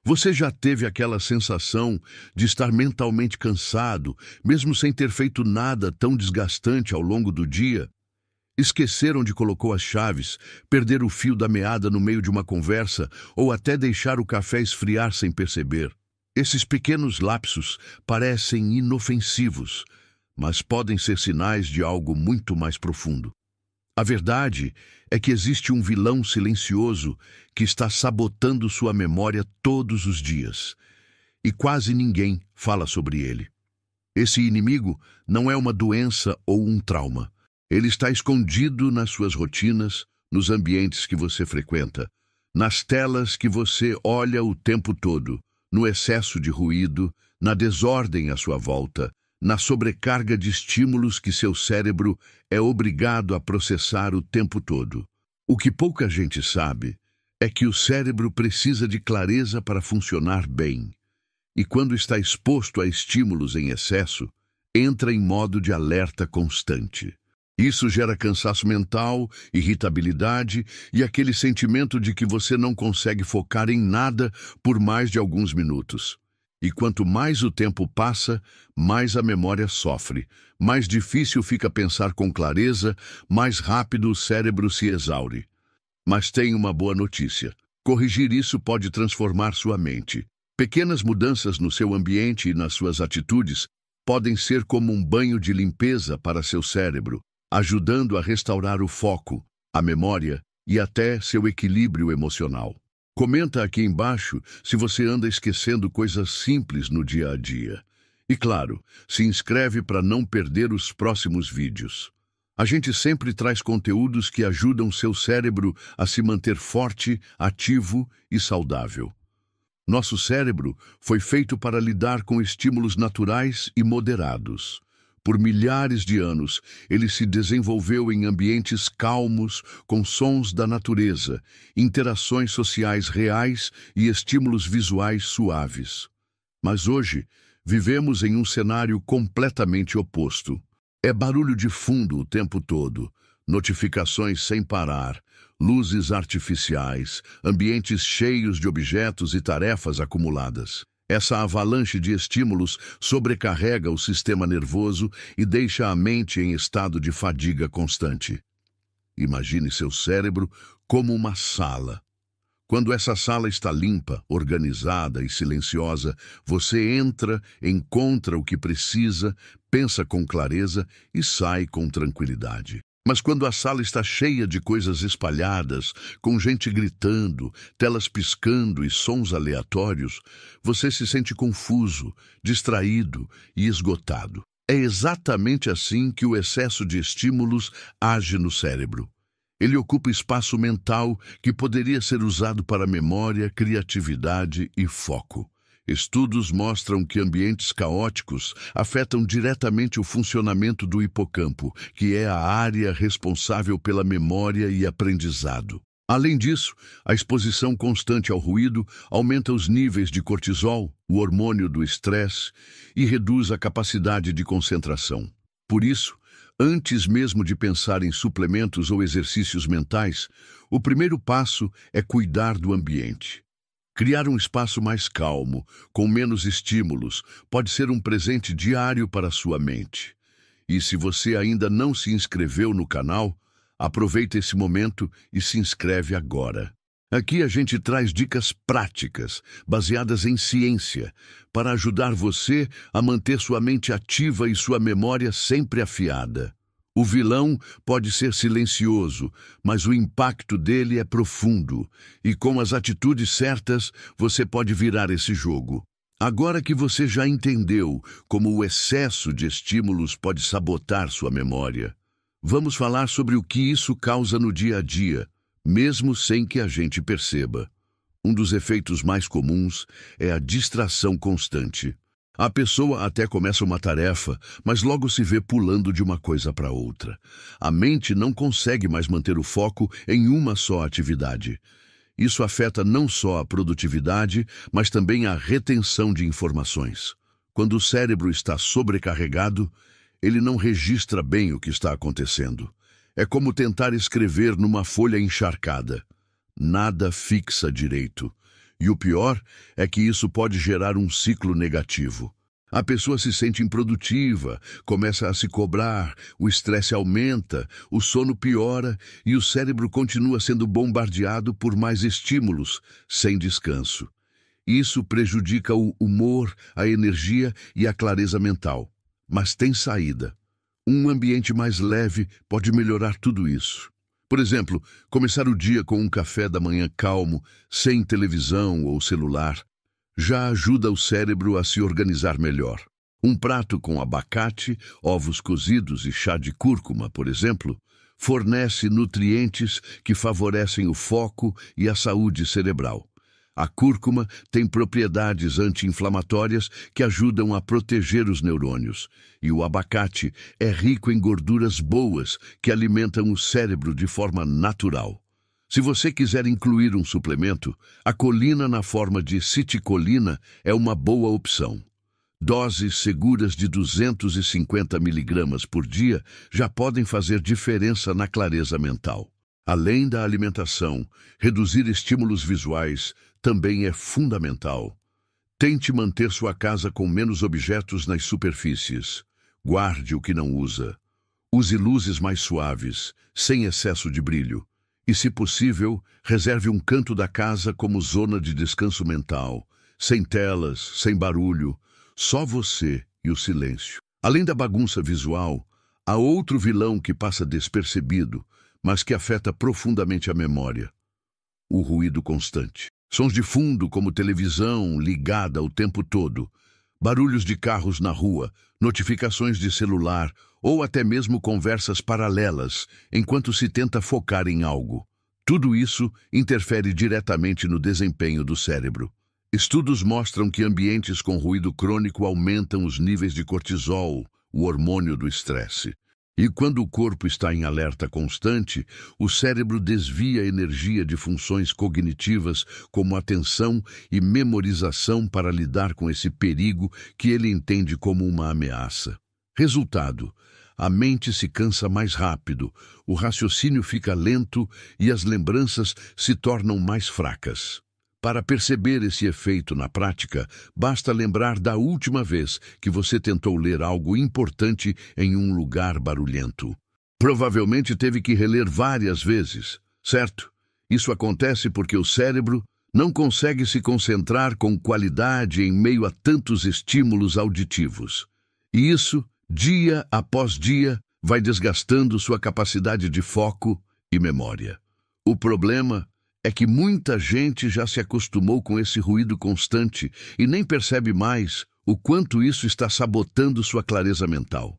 Você já teve aquela sensação de estar mentalmente cansado, mesmo sem ter feito nada tão desgastante ao longo do dia? Esquecer onde colocou as chaves, perder o fio da meada no meio de uma conversa ou até deixar o café esfriar sem perceber. Esses pequenos lapsos parecem inofensivos, mas podem ser sinais de algo muito mais profundo. A verdade é que existe um vilão silencioso que está sabotando sua memória todos os dias, e quase ninguém fala sobre ele. Esse inimigo não é uma doença ou um trauma. Ele está escondido nas suas rotinas, nos ambientes que você frequenta, nas telas que você olha o tempo todo, no excesso de ruído, na desordem à sua volta, na sobrecarga de estímulos que seu cérebro é obrigado a processar o tempo todo. O que pouca gente sabe é que o cérebro precisa de clareza para funcionar bem, e quando está exposto a estímulos em excesso, entra em modo de alerta constante. Isso gera cansaço mental, irritabilidade e aquele sentimento de que você não consegue focar em nada por mais de alguns minutos. E quanto mais o tempo passa, mais a memória sofre, mais difícil fica pensar com clareza, mais rápido o cérebro se exaure. Mas tem uma boa notícia. Corrigir isso pode transformar sua mente. Pequenas mudanças no seu ambiente e nas suas atitudes podem ser como um banho de limpeza para seu cérebro, ajudando a restaurar o foco, a memória e até seu equilíbrio emocional. Comenta aqui embaixo se você anda esquecendo coisas simples no dia a dia. E claro, se inscreve para não perder os próximos vídeos. A gente sempre traz conteúdos que ajudam seu cérebro a se manter forte, ativo e saudável. Nosso cérebro foi feito para lidar com estímulos naturais e moderados. Por milhares de anos, ele se desenvolveu em ambientes calmos, com sons da natureza, interações sociais reais e estímulos visuais suaves. Mas hoje, vivemos em um cenário completamente oposto. É barulho de fundo o tempo todo, notificações sem parar, luzes artificiais, ambientes cheios de objetos e tarefas acumuladas. Essa avalanche de estímulos sobrecarrega o sistema nervoso e deixa a mente em estado de fadiga constante. Imagine seu cérebro como uma sala. Quando essa sala está limpa, organizada e silenciosa, você entra, encontra o que precisa, pensa com clareza e sai com tranquilidade. Mas quando a sala está cheia de coisas espalhadas, com gente gritando, telas piscando e sons aleatórios, você se sente confuso, distraído e esgotado. É exatamente assim que o excesso de estímulos age no cérebro. Ele ocupa espaço mental que poderia ser usado para memória, criatividade e foco. Estudos mostram que ambientes caóticos afetam diretamente o funcionamento do hipocampo, que é a área responsável pela memória e aprendizado. Além disso, a exposição constante ao ruído aumenta os níveis de cortisol, o hormônio do estresse, e reduz a capacidade de concentração. Por isso, antes mesmo de pensar em suplementos ou exercícios mentais, o primeiro passo é cuidar do ambiente. Criar um espaço mais calmo, com menos estímulos, pode ser um presente diário para sua mente. E se você ainda não se inscreveu no canal, aproveita esse momento e se inscreve agora. Aqui a gente traz dicas práticas, baseadas em ciência, para ajudar você a manter sua mente ativa e sua memória sempre afiada. O vilão pode ser silencioso, mas o impacto dele é profundo, e com as atitudes certas, você pode virar esse jogo. Agora que você já entendeu como o excesso de estímulos pode sabotar sua memória, vamos falar sobre o que isso causa no dia a dia, mesmo sem que a gente perceba. Um dos efeitos mais comuns é a distração constante. A pessoa até começa uma tarefa, mas logo se vê pulando de uma coisa para outra. A mente não consegue mais manter o foco em uma só atividade. Isso afeta não só a produtividade, mas também a retenção de informações. Quando o cérebro está sobrecarregado, ele não registra bem o que está acontecendo. É como tentar escrever numa folha encharcada. Nada fixa direito. E o pior é que isso pode gerar um ciclo negativo. A pessoa se sente improdutiva, começa a se cobrar, o estresse aumenta, o sono piora e o cérebro continua sendo bombardeado por mais estímulos, sem descanso. Isso prejudica o humor, a energia e a clareza mental. Mas tem saída. Um ambiente mais leve pode melhorar tudo isso. Por exemplo, começar o dia com um café da manhã calmo, sem televisão ou celular, já ajuda o cérebro a se organizar melhor. Um prato com abacate, ovos cozidos e chá de cúrcuma, por exemplo, fornece nutrientes que favorecem o foco e a saúde cerebral. A cúrcuma tem propriedades anti-inflamatórias que ajudam a proteger os neurônios. E o abacate é rico em gorduras boas que alimentam o cérebro de forma natural. Se você quiser incluir um suplemento, a colina na forma de citicolina é uma boa opção. Doses seguras de 250 mg por dia já podem fazer diferença na clareza mental. Além da alimentação, reduzir estímulos visuais também é fundamental. Tente manter sua casa com menos objetos nas superfícies. Guarde o que não usa. Use luzes mais suaves, sem excesso de brilho. E, se possível, reserve um canto da casa como zona de descanso mental, sem telas, sem barulho, só você e o silêncio. Além da bagunça visual, há outro vilão que passa despercebido, mas que afeta profundamente a memória: o ruído constante. Sons de fundo como televisão ligada o tempo todo, barulhos de carros na rua, notificações de celular ou até mesmo conversas paralelas enquanto se tenta focar em algo. Tudo isso interfere diretamente no desempenho do cérebro. Estudos mostram que ambientes com ruído crônico aumentam os níveis de cortisol, o hormônio do estresse. E quando o corpo está em alerta constante, o cérebro desvia energia de funções cognitivas como atenção e memorização para lidar com esse perigo que ele entende como uma ameaça. Resultado: a mente se cansa mais rápido, o raciocínio fica lento e as lembranças se tornam mais fracas. Para perceber esse efeito na prática, basta lembrar da última vez que você tentou ler algo importante em um lugar barulhento. Provavelmente teve que reler várias vezes, certo? Isso acontece porque o cérebro não consegue se concentrar com qualidade em meio a tantos estímulos auditivos. E isso, dia após dia, vai desgastando sua capacidade de foco e memória. O problema é que muita gente já se acostumou com esse ruído constante e nem percebe mais o quanto isso está sabotando sua clareza mental.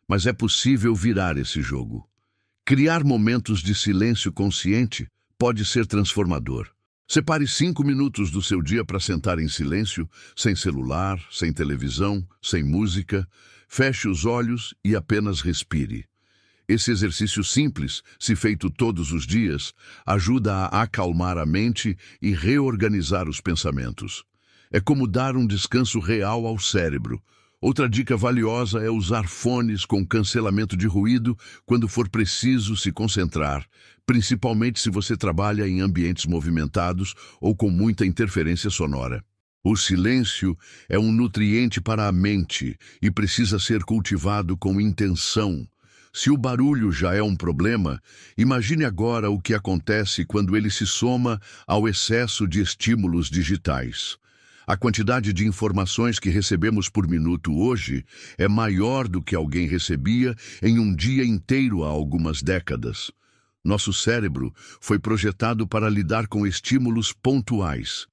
Mas é possível virar esse jogo. Criar momentos de silêncio consciente pode ser transformador. Separe 5 minutos do seu dia para sentar em silêncio, sem celular, sem televisão, sem música. Feche os olhos e apenas respire. Esse exercício simples, se feito todos os dias, ajuda a acalmar a mente e reorganizar os pensamentos. É como dar um descanso real ao cérebro. Outra dica valiosa é usar fones com cancelamento de ruído quando for preciso se concentrar, principalmente se você trabalha em ambientes movimentados ou com muita interferência sonora. O silêncio é um nutriente para a mente e precisa ser cultivado com intenção. Se o barulho já é um problema, imagine agora o que acontece quando ele se soma ao excesso de estímulos digitais. A quantidade de informações que recebemos por minuto hoje é maior do que alguém recebia em um dia inteiro há algumas décadas. Nosso cérebro foi projetado para lidar com estímulos pontuais,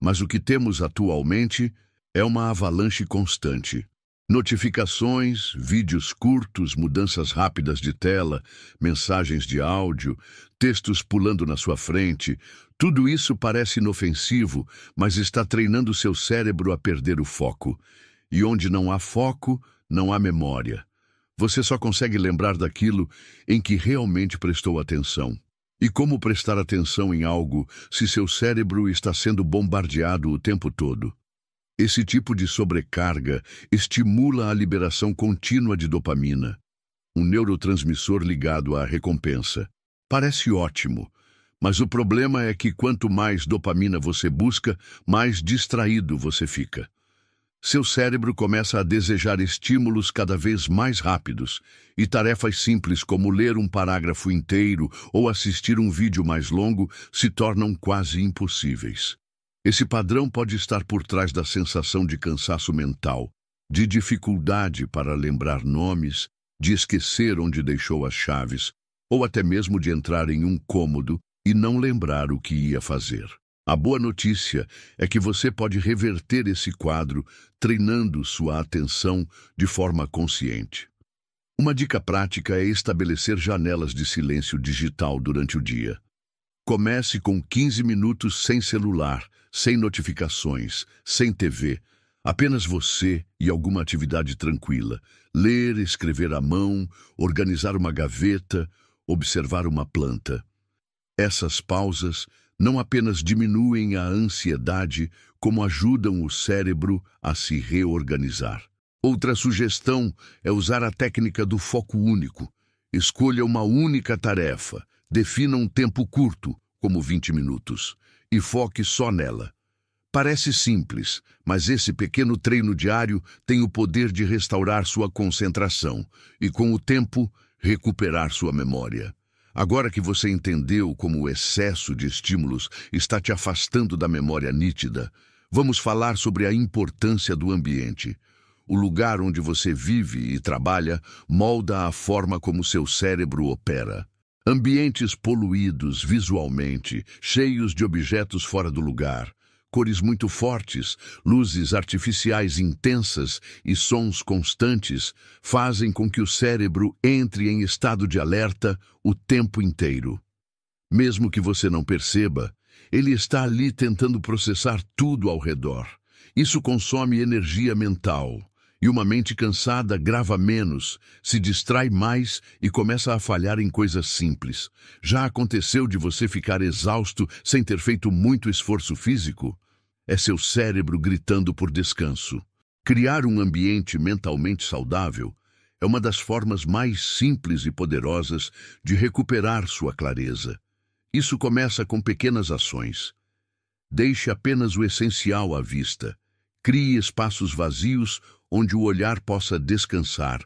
mas o que temos atualmente é uma avalanche constante. Notificações, vídeos curtos, mudanças rápidas de tela, mensagens de áudio, textos pulando na sua frente, tudo isso parece inofensivo, mas está treinando seu cérebro a perder o foco. E onde não há foco, não há memória. Você só consegue lembrar daquilo em que realmente prestou atenção. E como prestar atenção em algo se seu cérebro está sendo bombardeado o tempo todo? Esse tipo de sobrecarga estimula a liberação contínua de dopamina, um neurotransmissor ligado à recompensa. Parece ótimo, Mas o problema é que quanto mais dopamina você busca, mais distraído você fica. Seu cérebro começa a desejar estímulos cada vez mais rápidos, e tarefas simples como ler um parágrafo inteiro ou assistir um vídeo mais longo se tornam quase impossíveis. Esse padrão pode estar por trás da sensação de cansaço mental, de dificuldade para lembrar nomes, de esquecer onde deixou as chaves, ou até mesmo de entrar em um cômodo e não lembrar o que ia fazer. A boa notícia é que você pode reverter esse quadro treinando sua atenção de forma consciente. Uma dica prática é estabelecer janelas de silêncio digital durante o dia. Comece com 15 minutos sem celular, sem notificações, sem TV, apenas você e alguma atividade tranquila. Ler, escrever à mão, organizar uma gaveta, observar uma planta. Essas pausas não apenas diminuem a ansiedade, como ajudam o cérebro a se reorganizar. Outra sugestão é usar a técnica do foco único. Escolha uma única tarefa, defina um tempo curto, como 20 minutos, e foque só nela. Parece simples, mas esse pequeno treino diário tem o poder de restaurar sua concentração e, com o tempo, recuperar sua memória. Agora que você entendeu como o excesso de estímulos está te afastando da memória nítida, vamos falar sobre a importância do ambiente. O lugar onde você vive e trabalha molda a forma como seu cérebro opera. Ambientes poluídos visualmente, cheios de objetos fora do lugar, cores muito fortes, luzes artificiais intensas e sons constantes fazem com que o cérebro entre em estado de alerta o tempo inteiro. Mesmo que você não perceba, ele está ali tentando processar tudo ao redor. Isso consome energia mental, e uma mente cansada grava menos, se distrai mais e começa a falhar em coisas simples. Já aconteceu de você ficar exausto sem ter feito muito esforço físico? É seu cérebro gritando por descanso. Criar um ambiente mentalmente saudável é uma das formas mais simples e poderosas de recuperar sua clareza. Isso começa com pequenas ações. Deixe apenas o essencial à vista. Crie espaços vazios onde o olhar possa descansar.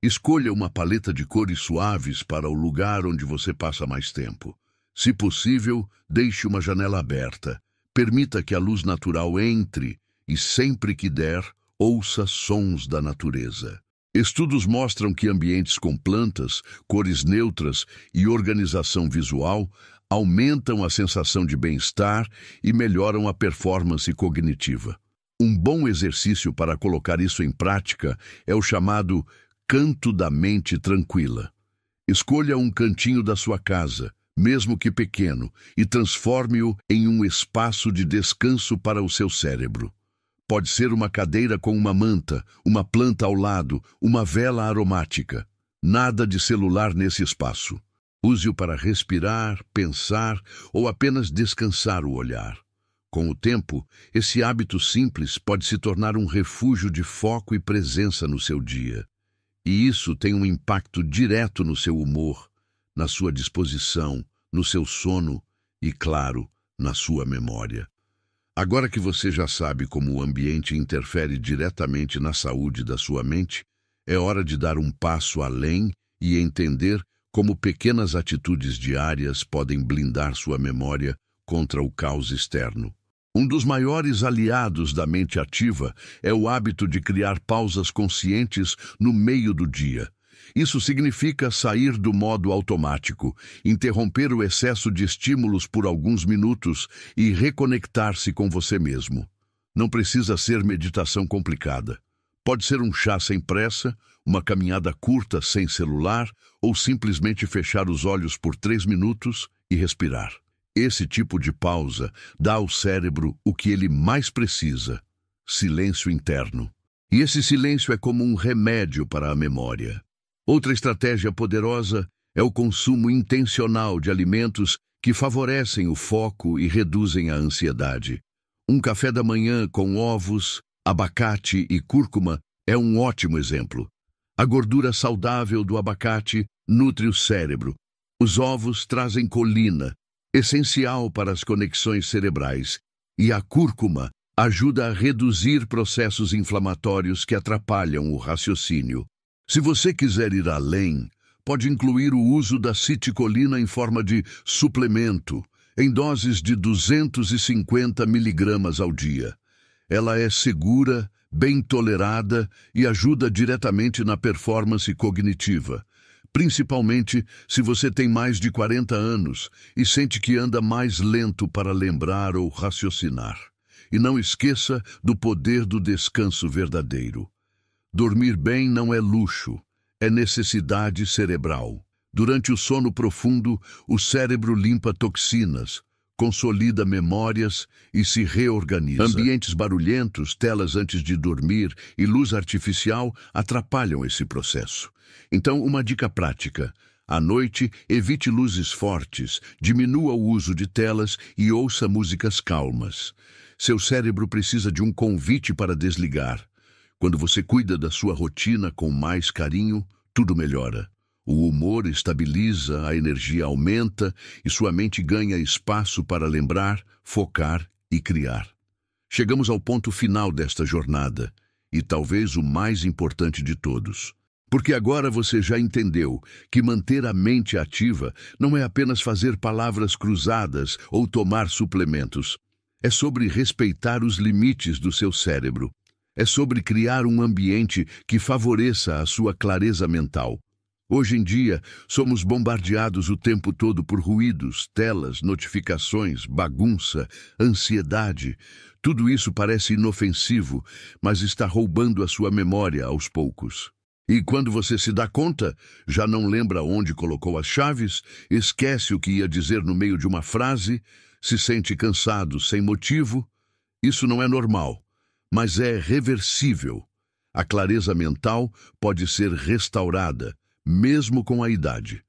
Escolha uma paleta de cores suaves para o lugar onde você passa mais tempo. Se possível, deixe uma janela aberta. Permita que a luz natural entre e, sempre que der, ouça sons da natureza. Estudos mostram que ambientes com plantas, cores neutras e organização visual aumentam a sensação de bem-estar e melhoram a performance cognitiva. Um bom exercício para colocar isso em prática é o chamado canto da mente tranquila. Escolha um cantinho da sua casa, mesmo que pequeno, e transforme-o em um espaço de descanso para o seu cérebro. Pode ser uma cadeira com uma manta, uma planta ao lado, uma vela aromática. Nada de celular nesse espaço. Use-o para respirar, pensar ou apenas descansar o olhar. Com o tempo, esse hábito simples pode se tornar um refúgio de foco e presença no seu dia. E isso tem um impacto direto no seu humor, na sua disposição, no seu sono e, claro, na sua memória. Agora que você já sabe como o ambiente interfere diretamente na saúde da sua mente, é hora de dar um passo além e entender como pequenas atitudes diárias podem blindar sua memória contra o caos externo. Um dos maiores aliados da mente ativa é o hábito de criar pausas conscientes no meio do dia. Isso significa sair do modo automático, interromper o excesso de estímulos por alguns minutos e reconectar-se com você mesmo. Não precisa ser meditação complicada. Pode ser um chá sem pressa, uma caminhada curta sem celular ou simplesmente fechar os olhos por 3 minutos e respirar. Esse tipo de pausa dá ao cérebro o que ele mais precisa: silêncio interno. E esse silêncio é como um remédio para a memória. Outra estratégia poderosa é o consumo intencional de alimentos que favorecem o foco e reduzem a ansiedade. Um café da manhã com ovos, abacate e cúrcuma é um ótimo exemplo. A gordura saudável do abacate nutre o cérebro. Os ovos trazem colina, essencial para as conexões cerebrais, e a cúrcuma ajuda a reduzir processos inflamatórios que atrapalham o raciocínio. Se você quiser ir além, pode incluir o uso da citicolina em forma de suplemento, em doses de 250 miligramas ao dia. Ela é segura, bem tolerada e ajuda diretamente na performance cognitiva, principalmente se você tem mais de 40 anos e sente que anda mais lento para lembrar ou raciocinar. E não esqueça do poder do descanso verdadeiro. Dormir bem não é luxo, é necessidade cerebral. Durante o sono profundo, o cérebro limpa toxinas, consolida memórias e se reorganiza. Ambientes barulhentos, telas antes de dormir e luz artificial atrapalham esse processo. Então, uma dica prática: à noite, evite luzes fortes, diminua o uso de telas e ouça músicas calmas. Seu cérebro precisa de um convite para desligar. Quando você cuida da sua rotina com mais carinho, tudo melhora. O humor estabiliza, a energia aumenta e sua mente ganha espaço para lembrar, focar e criar. Chegamos ao ponto final desta jornada, e talvez o mais importante de todos. Porque agora você já entendeu que manter a mente ativa não é apenas fazer palavras cruzadas ou tomar suplementos. É sobre respeitar os limites do seu cérebro. É sobre criar um ambiente que favoreça a sua clareza mental. Hoje em dia, somos bombardeados o tempo todo por ruídos, telas, notificações, bagunça, ansiedade. Tudo isso parece inofensivo, mas está roubando a sua memória aos poucos. E quando você se dá conta, já não lembra onde colocou as chaves, esquece o que ia dizer no meio de uma frase, se sente cansado sem motivo. Isso não é normal, mas é reversível. A clareza mental pode ser restaurada, mesmo com a idade.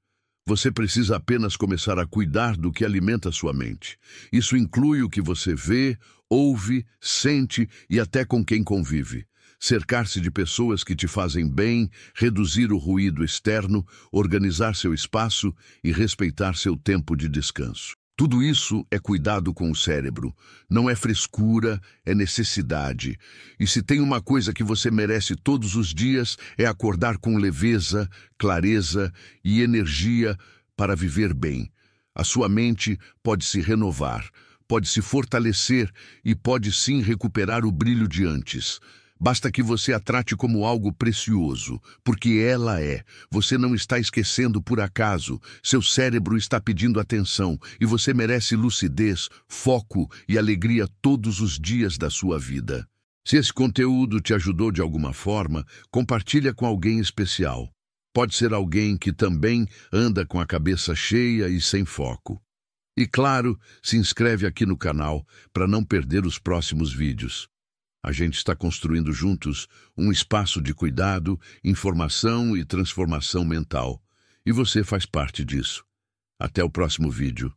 Você precisa apenas começar a cuidar do que alimenta sua mente. Isso inclui o que você vê, ouve, sente e até com quem convive. Cercar-se de pessoas que te fazem bem, reduzir o ruído externo, organizar seu espaço e respeitar seu tempo de descanso. Tudo isso é cuidado com o cérebro. Não é frescura, é necessidade. E se tem uma coisa que você merece todos os dias, é acordar com leveza, clareza e energia para viver bem. A sua mente pode se renovar, pode se fortalecer e pode sim recuperar o brilho de antes. Basta que você a trate como algo precioso, porque ela é. Você não está esquecendo por acaso. Seu cérebro está pedindo atenção e você merece lucidez, foco e alegria todos os dias da sua vida. Se esse conteúdo te ajudou de alguma forma, compartilha com alguém especial. Pode ser alguém que também anda com a cabeça cheia e sem foco. E claro, se inscreve aqui no canal para não perder os próximos vídeos. A gente está construindo juntos um espaço de cuidado, informação e transformação mental. E você faz parte disso. Até o próximo vídeo.